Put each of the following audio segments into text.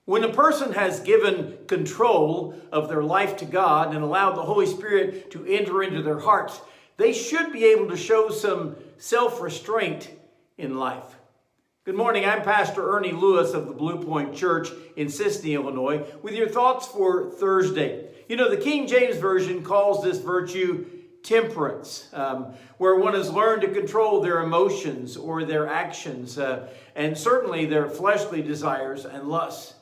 When a person has given control of their life to God and allowed the Holy Spirit to enter into their hearts, they should be able to show some self-restraint in life. Good morning, I'm Pastor Ernie Lewis of the Blue Point Church in Sisney, Illinois, with your thoughts for Thursday. You know, the King James Version calls this virtue temperance, where one has learned to control their emotions or their actions, and certainly their fleshly desires and lusts.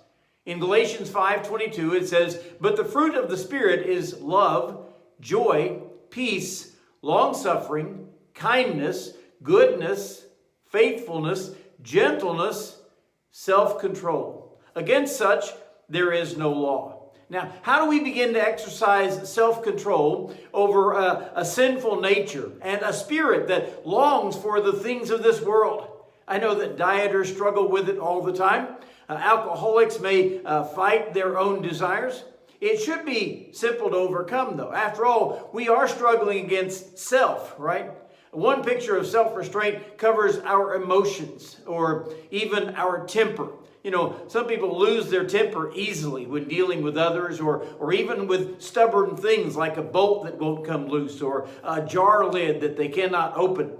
In Galatians 5:22, it says, "But the fruit of the Spirit is love, joy, peace, long-suffering, kindness, goodness, faithfulness, gentleness, self-control. Against such there is no law." Now, how do we begin to exercise self-control over a sinful nature and a spirit that longs for the things of this world? I know that dieters struggle with it all the time. Alcoholics may fight their own desires. It should be simple to overcome, though. After all, we are struggling against self, right? One picture of self-restraint covers our emotions or even our temper. You know, some people lose their temper easily when dealing with others or even with stubborn things like a bolt that won't come loose or a jar lid that they cannot open.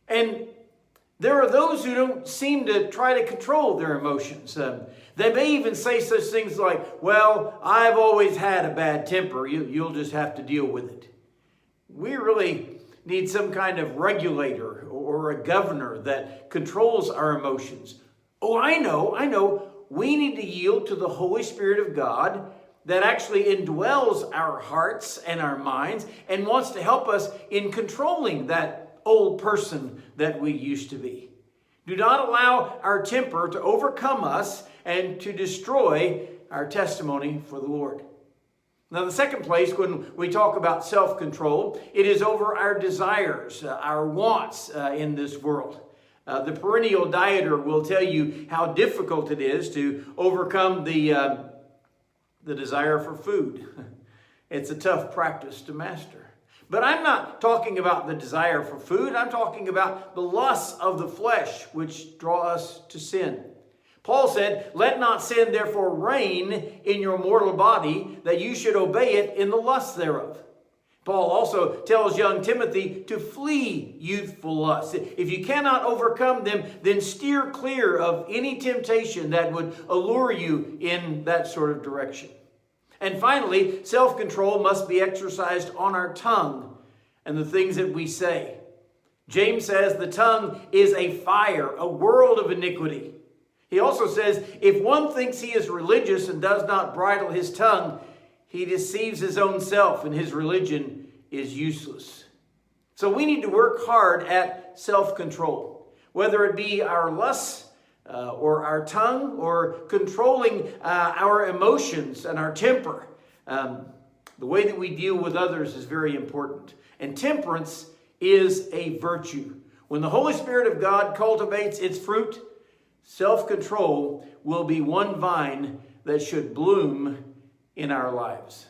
And there are those who don't seem to try to control their emotions. They may even say such things like, "Well, I've always had a bad temper. You'll just have to deal with it." We really need some kind of regulator or a governor that controls our emotions. Oh, I know. We need to yield to the Holy Spirit of God that actually indwells our hearts and our minds and wants to help us in controlling that old person that we used to be. Do not allow our temper to overcome us and to destroy our testimony for the Lord. Now, the second place when we talk about self-control, it is over our desires, our wants in this world. The perennial dieter will tell you how difficult it is to overcome the desire for food. It's a tough practice to master. But I'm not talking about the desire for food. I'm talking about the lusts of the flesh, which draw us to sin. Paul said, "Let not sin therefore reign in your mortal body, that you should obey it in the lusts thereof." Paul also tells young Timothy to flee youthful lusts. If you cannot overcome them, then steer clear of any temptation that would allure you in that sort of direction. And finally, self-control must be exercised on our tongue and the things that we say. James says the tongue is a fire, a world of iniquity. He also says, if one thinks he is religious and does not bridle his tongue, he deceives his own self and his religion is useless. So we need to work hard at self-control, whether it be our lusts, or our tongue, or controlling our emotions and our temper. The way that we deal with others is very important. And temperance is a virtue. When the Holy Spirit of God cultivates its fruit, self-control will be one vine that should bloom in our lives.